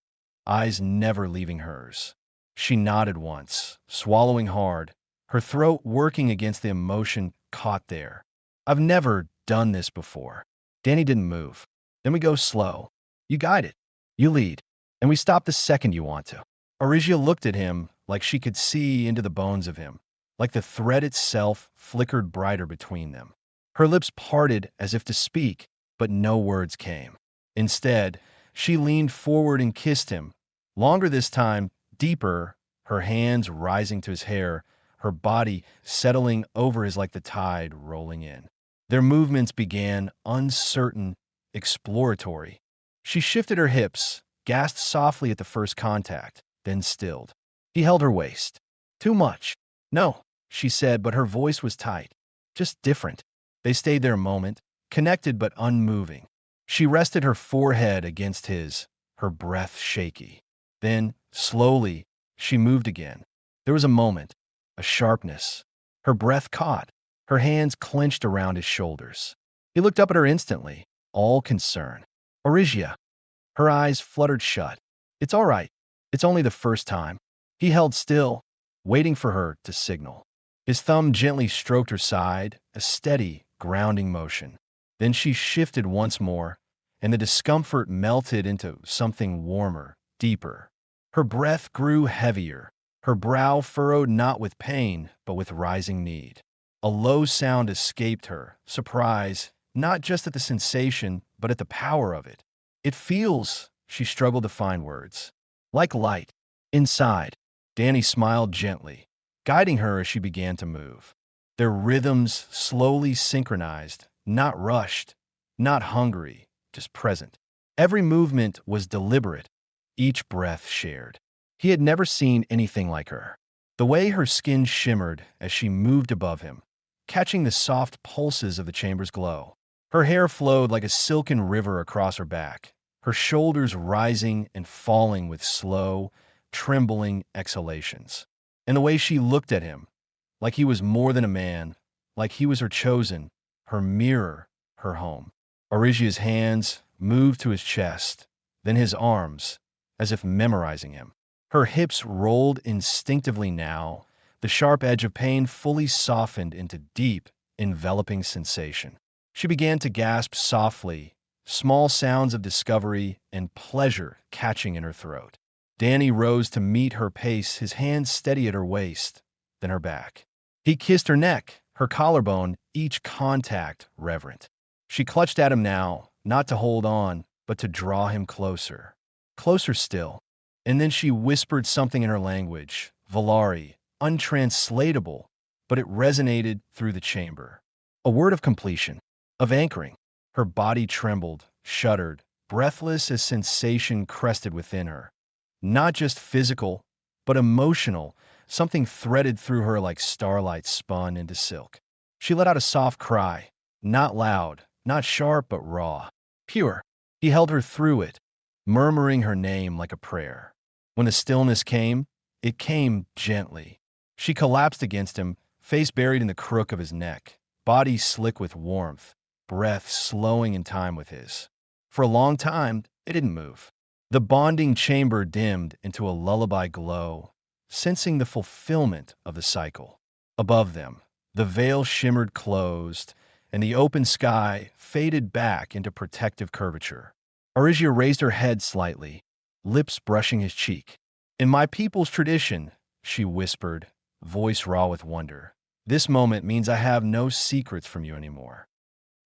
Speaker 1: eyes never leaving hers. She nodded once, swallowing hard, her throat working against the emotion caught there. I've never done this before. Danny didn't move. Then we go slow. You guide it. You lead. And we stop the second you want to. Orisia looked at him like she could see into the bones of him, like the thread itself flickered brighter between them. Her lips parted as if to speak, but no words came. Instead, she leaned forward and kissed him, longer this time, deeper, her hands rising to his hair, her body settling over his like the tide rolling in. Their movements began uncertain, exploratory. She shifted her hips, gasped softly at the first contact, then stilled. He held her waist. Too much. No, she said, but her voice was tight. Just different. They stayed there a moment, connected but unmoving. She rested her forehead against his, her breath shaky. Then, slowly, she moved again. There was a moment, a sharpness. Her breath caught, her hands clenched around his shoulders. He looked up at her instantly, all concern. Orisia. Her eyes fluttered shut. It's all right. It's only the first time. He held still, waiting for her to signal. His thumb gently stroked her side, a steady, grounding motion. Then she shifted once more, and the discomfort melted into something warmer, deeper. Her breath grew heavier, her brow furrowed not with pain, but with rising need. A low sound escaped her, surprise, not just at the sensation, but at the power of it. It feels, she struggled to find words, like light. Inside, Danny smiled gently, guiding her as she began to move. Their rhythms slowly synchronized, not rushed, not hungry, just present. Every movement was deliberate, each breath shared. He had never seen anything like her. The way her skin shimmered as she moved above him, catching the soft pulses of the chamber's glow. Her hair flowed like a silken river across her back, her shoulders rising and falling with slow, trembling exhalations. And the way she looked at him, like he was more than a man, like he was her chosen, her mirror, her home. Orisia's hands moved to his chest, then his arms, as if memorizing him. Her hips rolled instinctively now, the sharp edge of pain fully softened into deep, enveloping sensation. She began to gasp softly, small sounds of discovery and pleasure catching in her throat. Danny rose to meet her pace, his hands steady at her waist, then her back. He kissed her neck, her collarbone, each contact reverent. She clutched at him now, not to hold on, but to draw him closer. Closer still. And then she whispered something in her language, Valari, untranslatable, but it resonated through the chamber. A word of completion, of anchoring. Her body trembled, shuddered, breathless as sensation crested within her. Not just physical, but emotional, something threaded through her like starlight spun into silk. She let out a soft cry, not loud, not sharp, but raw, pure. He held her through it, murmuring her name like a prayer. When the stillness came, it came gently. She collapsed against him, face buried in the crook of his neck, body slick with warmth, breath slowing in time with his. For a long time, it didn't move. The bonding chamber dimmed into a lullaby glow, sensing the fulfillment of the cycle. Above them, the veil shimmered closed, and the open sky faded back into protective curvature. Arigia raised her head slightly, lips brushing his cheek. "In my people's tradition," she whispered, voice raw with wonder, "this moment means I have no secrets from you anymore."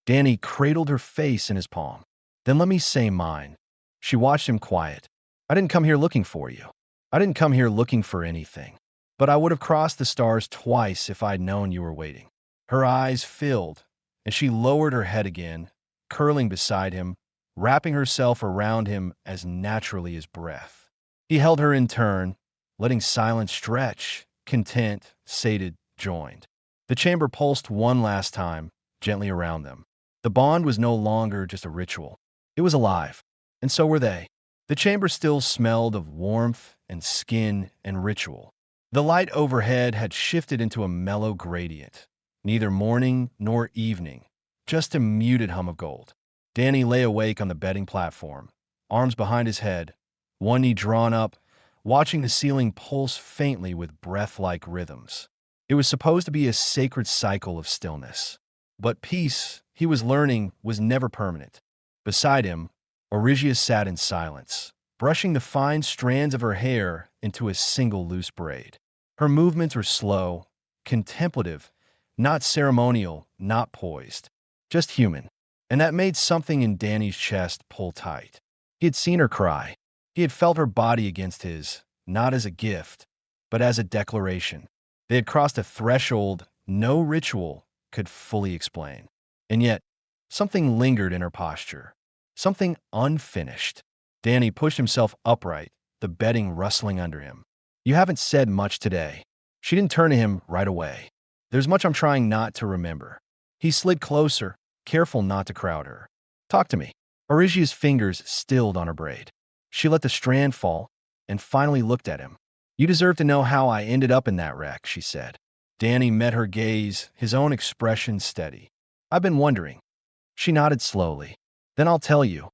Speaker 1: Danny cradled her face in his palm. "Then let me say mine." She watched him quiet. "I didn't come here looking for you. I didn't come here looking for anything. But I would have crossed the stars twice if I'd known you were waiting." Her eyes filled, and she lowered her head again, curling beside him, wrapping herself around him as naturally as breath. He held her in turn, letting silence stretch, content, sated, joined. The chamber pulsed one last time, gently around them. The bond was no longer just a ritual. It was alive, and so were they. The chamber still smelled of warmth and skin and ritual. The light overhead had shifted into a mellow gradient, neither morning nor evening, just a muted hum of gold. Danny lay awake on the bedding platform, arms behind his head, one knee drawn up, watching the ceiling pulse faintly with breath-like rhythms. It was supposed to be a sacred cycle of stillness. But peace, he was learning, was never permanent. Beside him, Origia sat in silence, brushing the fine strands of her hair into a single loose braid. Her movements were slow, contemplative, not ceremonial, not poised, just human. And that made something in Danny's chest pull tight. He had seen her cry. He had felt her body against his, not as a gift, but as a declaration. They had crossed a threshold no ritual could fully explain. And yet, something lingered in her posture, something unfinished. Danny pushed himself upright, the bedding rustling under him. "You haven't said much today." She didn't turn to him right away. "There's much I'm trying not to remember." He slid closer, careful not to crowd her. "Talk to me." Origia's fingers stilled on her braid. She let the strand fall and finally looked at him. "You deserve to know how I ended up in that wreck," she said. Danny met her gaze, his own expression steady. "I've been wondering." She nodded slowly. "Then I'll tell you."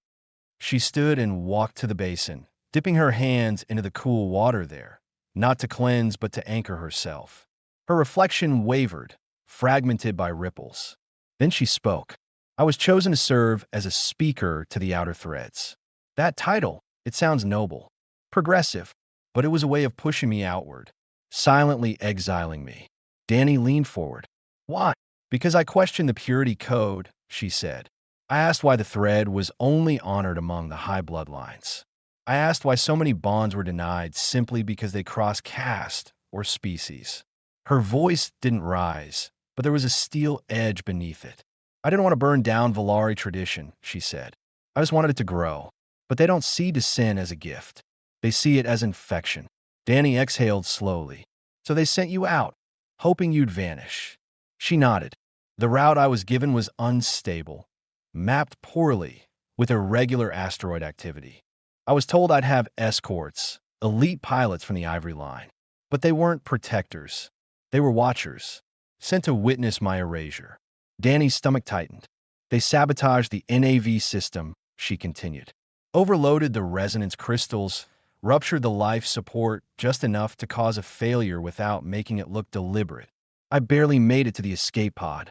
Speaker 1: She stood and walked to the basin, dipping her hands into the cool water there, not to cleanse but to anchor herself. Her reflection wavered, fragmented by ripples. Then she spoke. "I was chosen to serve as a speaker to the outer threads. That title, it sounds noble, progressive, but it was a way of pushing me outward, silently exiling me." Danny leaned forward. "Why?" "Because I questioned the purity code," she said. "I asked why the thread was only honored among the high bloodlines. I asked why so many bonds were denied simply because they crossed caste or species." Her voice didn't rise, but there was a steel edge beneath it. "I didn't want to burn down Valari tradition," she said. "I just wanted it to grow. But they don't see descent as a gift. They see it as infection." Danny exhaled slowly. "So they sent you out, hoping you'd vanish." She nodded. "The route I was given was unstable, mapped poorly, with irregular asteroid activity. I was told I'd have escorts, elite pilots from the Ivory Line. But they weren't protectors. They were watchers, sent to witness my erasure." Danny's stomach tightened. "They sabotaged the NAV system," she continued. overloaded the resonance crystals, ruptured the life support just enough to cause a failure without making it look deliberate. I barely made it to the escape pod.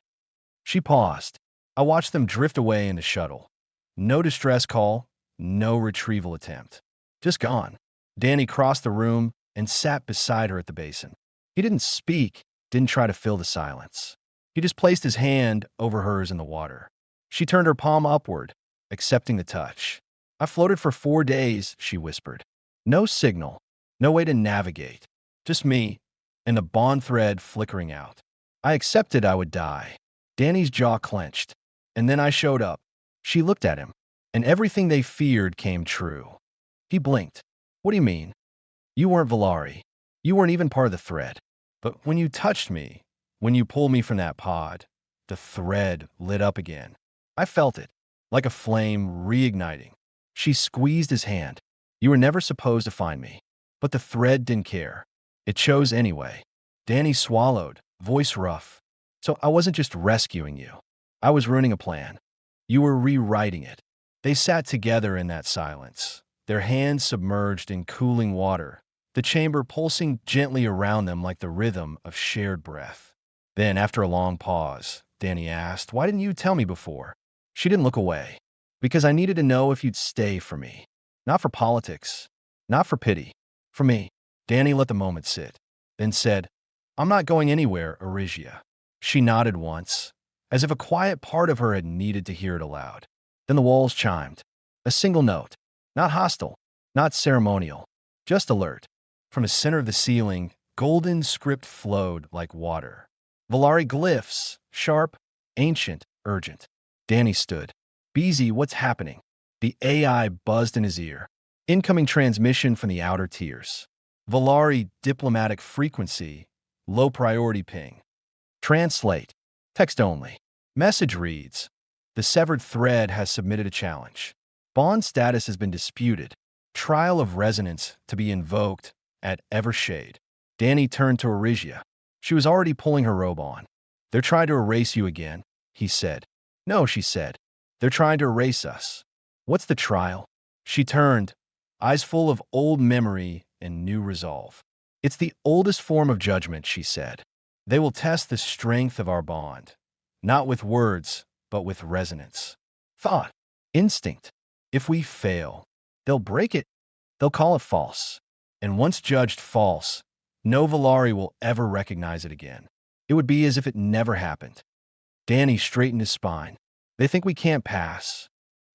Speaker 1: She paused. I watched them drift away in the shuttle. No distress call, no retrieval attempt. Just gone. Danny crossed the room and sat beside her at the basin. He didn't speak, didn't try to fill the silence. He just placed his hand over hers in the water. She turned her palm upward, accepting the touch. I floated for 4 days, she whispered. No signal, no way to navigate. Just me and the bond thread flickering out. I accepted I would die. Danny's jaw clenched. And then I showed up. She looked at him, and everything they feared came true. He blinked. What do you mean? You weren't Valari. You weren't even part of the thread. But when you touched me, when you pulled me from that pod, the thread lit up again. I felt it, like a flame reigniting. She squeezed his hand. You were never supposed to find me. But the thread didn't care. It chose anyway. Danny swallowed, voice rough. So I wasn't just rescuing you. I was ruining a plan. You were rewriting it. They sat together in that silence, their hands submerged in cooling water, the chamber pulsing gently around them like the rhythm of shared breath. Then, after a long pause, Danny asked, "Why didn't you tell me before?" She didn't look away. Because I needed to know if you'd stay for me. Not for politics. Not for pity. For me. Danny let the moment sit, then said, "I'm not going anywhere, Arigia." She nodded once, as if a quiet part of her had needed to hear it aloud. Then the walls chimed. A single note. Not hostile. Not ceremonial. Just alert. From the center of the ceiling, golden script flowed like water. Valari glyphs. Sharp, ancient, urgent. Danny stood. "BZ, what's happening?" The AI buzzed in his ear. Incoming transmission from the outer tiers. Valari diplomatic frequency. Low priority ping. Translate. Text only. Message reads, "The severed thread has submitted a challenge. Bond status has been disputed. Trial of resonance to be invoked at Evershade." Danny turned to Arigia. She was already pulling her robe on. "They're trying to erase you again," he said. "No," she said. "They're trying to erase us." "What's the trial?" She turned, eyes full of old memory and new resolve. "It's the oldest form of judgment," she said. "They will test the strength of our bond, not with words, but with resonance. Thought, instinct. If we fail, they'll break it. They'll call it false. And once judged false, no Valari will ever recognize it again. It would be as if it never happened." Danny straightened his spine. "They think we can't pass.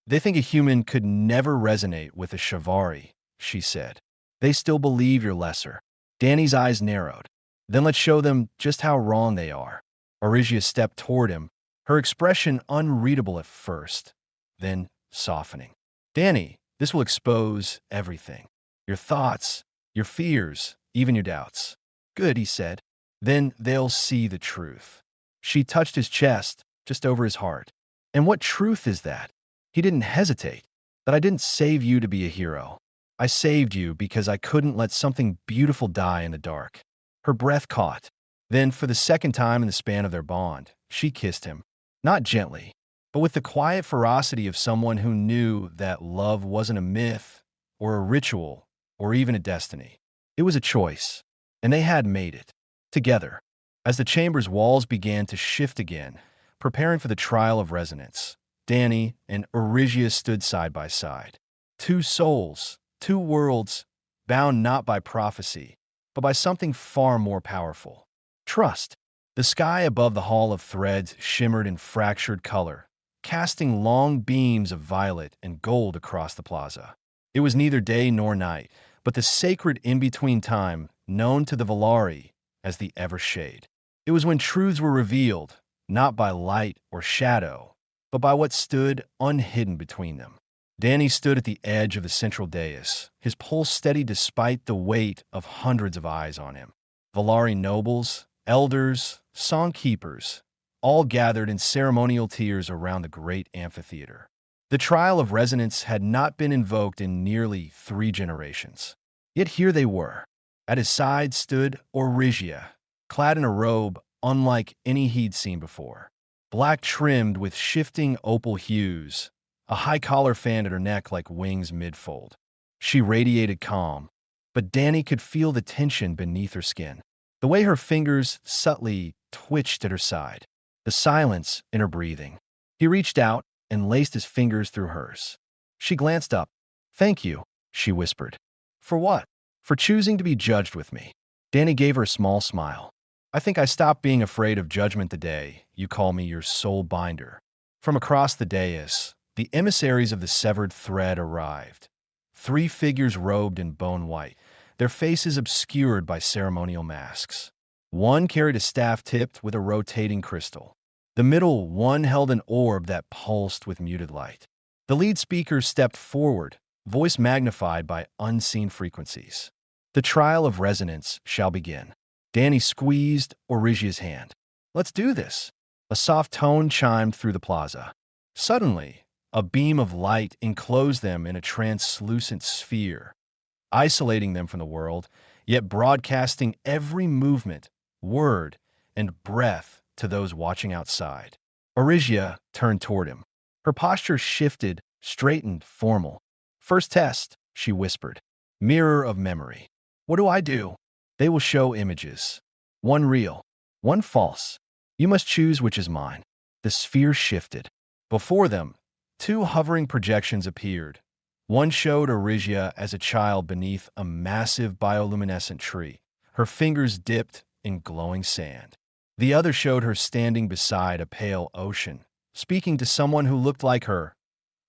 Speaker 1: They think a human could never resonate with a Shavari," she said. "They still believe you're lesser." Danny's eyes narrowed. "Then let's show them just how wrong they are." Arigia stepped toward him, her expression unreadable at first, then softening. "Danny, this will expose everything. Your thoughts, your fears, even your doubts." "Good," he said. "Then they'll see the truth." She touched his chest, just over his heart. "And what truth is that?" He didn't hesitate. "That I didn't save you to be a hero. I saved you because I couldn't let something beautiful die in the dark." Her breath caught. Then, for the second time in the span of their bond, she kissed him. Not gently, but with the quiet ferocity of someone who knew that love wasn't a myth, or a ritual, or even a destiny. It was a choice, and they had made it. Together. As the chamber's walls began to shift again, preparing for the trial of resonance, Danny and Arigia stood side by side. Two souls, two worlds, bound not by prophecy, but by something far more powerful. Trust. The sky above the Hall of Threads shimmered in fractured color, casting long beams of violet and gold across the plaza. It was neither day nor night, but the sacred in-between time known to the Valari as the Evershade. It was when truths were revealed, not by light or shadow, but by what stood unhidden between them. Danny stood at the edge of the central dais, his pulse steady despite the weight of hundreds of eyes on him. Valari nobles, elders, songkeepers, all gathered in ceremonial tiers around the great amphitheater. The trial of resonance had not been invoked in nearly 3 generations. Yet here they were. At his side stood Arigia, clad in a robe unlike any he'd seen before. Black trimmed with shifting opal hues, a high collar fanned at her neck like wings mid-fold. She radiated calm, but Danny could feel the tension beneath her skin, the way her fingers subtly twitched at her side, the silence in her breathing. He reached out and laced his fingers through hers. She glanced up. "Thank you," she whispered. "For what?" "For choosing to be judged with me." Danny gave her a small smile. "I think I stopped being afraid of judgment the day you call me your soul binder." From across the dais, the emissaries of the severed thread arrived. 3 figures robed in bone white, their faces obscured by ceremonial masks. One carried a staff tipped with a rotating crystal. The middle one held an orb that pulsed with muted light. The lead speaker stepped forward, voice magnified by unseen frequencies. "The trial of resonance shall begin." Danny squeezed Origia's hand. "Let's do this." A soft tone chimed through the plaza. Suddenly, a beam of light enclosed them in a translucent sphere, isolating them from the world, yet broadcasting every movement, word, and breath to those watching outside. Origia turned toward him. Her posture shifted, straightened, formal. "First test," she whispered. "Mirror of memory. What do I do?" "They will show images. One real, one false. You must choose which is mine." The sphere shifted. Before them, 2 hovering projections appeared. One showed Origia as a child beneath a massive bioluminescent tree, her fingers dipped in glowing sand. The other showed her standing beside a pale ocean, speaking to someone who looked like her,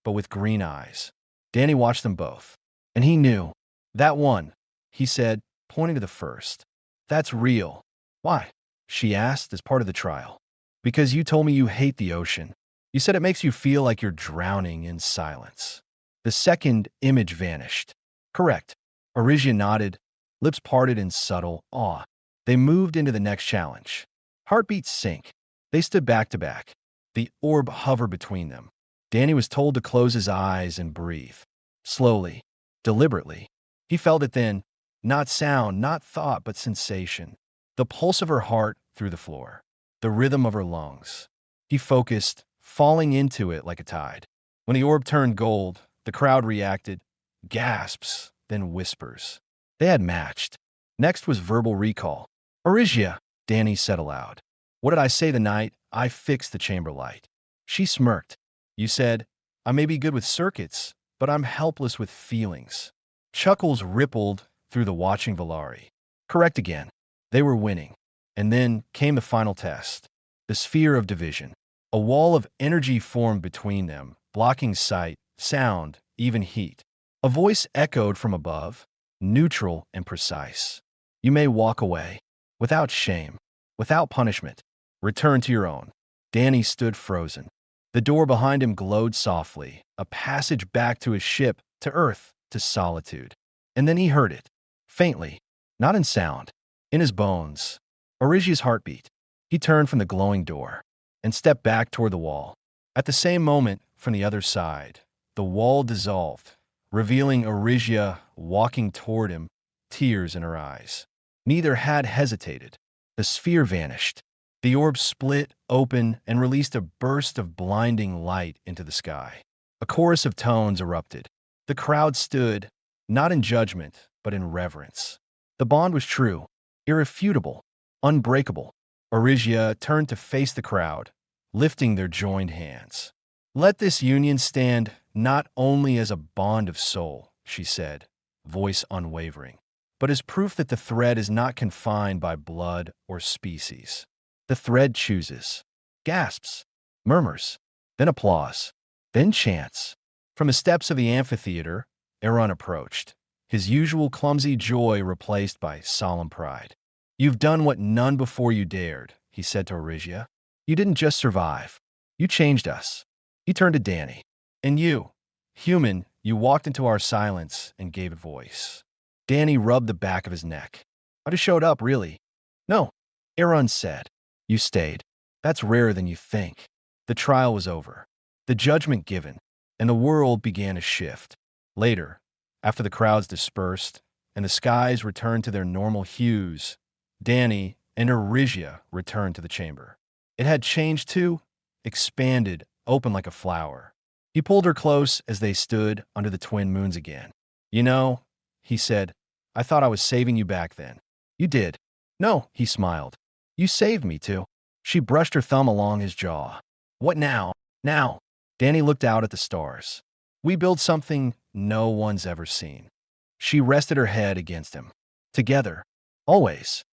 Speaker 1: but with green eyes. Danny watched them both, and he knew. "That one," he said, pointing to the first. "That's real." "Why?" she asked as part of the trial. "Because you told me you hate the ocean. You said it makes you feel like you're drowning in silence." The second image vanished. "Correct." Origia nodded, lips parted in subtle awe. They moved into the next challenge. Heartbeats sync. They stood back to back. The orb hovered between them. Danny was told to close his eyes and breathe. Slowly, deliberately. He felt it then. Not sound, not thought, but sensation. The pulse of her heart through the floor. The rhythm of her lungs. He focused, falling into it like a tide. When the orb turned gold, the crowd reacted. Gasps, then whispers. They had matched. Next was verbal recall. "Origia," Danny said aloud. "What did I say the night I fixed the chamber light?" She smirked. "You said, I may be good with circuits, but I'm helpless with feelings." Chuckles rippled through the watching Valari. Correct again. They were winning. And then came the final test. The sphere of division. A wall of energy formed between them, blocking sight, sound, even heat. A voice echoed from above, neutral and precise. "You may walk away, without shame, without punishment. Return to your own." Danny stood frozen. The door behind him glowed softly, a passage back to his ship, to Earth, to solitude. And then he heard it, faintly, not in sound, in his bones. Origia's heartbeat. He turned from the glowing door and stepped back toward the wall. At the same moment, from the other side, the wall dissolved, revealing Origia walking toward him, tears in her eyes. Neither had hesitated. The sphere vanished. The orb split open and released a burst of blinding light into the sky. A chorus of tones erupted. The crowd stood, not in judgment, but in reverence. The bond was true, irrefutable, unbreakable. Origia turned to face the crowd, lifting their joined hands. "Let this union stand not only as a bond of soul," she said, voice unwavering, "but as proof that the thread is not confined by blood or species. The thread chooses." Gasps, murmurs, then applause, then chants. From the steps of the amphitheater, Aaron approached, his usual clumsy joy replaced by solemn pride. "You've done what none before you dared," he said to Origia. "You didn't just survive. You changed us." He turned to Danny. "And you, human, you walked into our silence and gave it voice." Danny rubbed the back of his neck. "I just showed up, really." "No," Aaron said. "You stayed. That's rarer than you think." The trial was over, the judgment given, and the world began to shift. Later, after the crowds dispersed and the skies returned to their normal hues, Danny and Origia returned to the chamber. It had changed too, expanded, open like a flower. He pulled her close as they stood under the twin moons again. You know, he said, I thought I was saving you back then. You did. No, he smiled. You saved me too. She brushed her thumb along his jaw. What now? Now. Danny looked out at the stars. We build something no one's ever seen. She rested her head against him. Together. Always.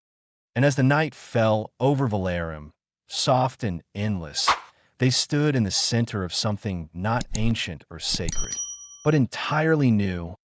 Speaker 1: And as the night fell over Valerum, soft and endless, they stood in the center of something not ancient or sacred, but entirely new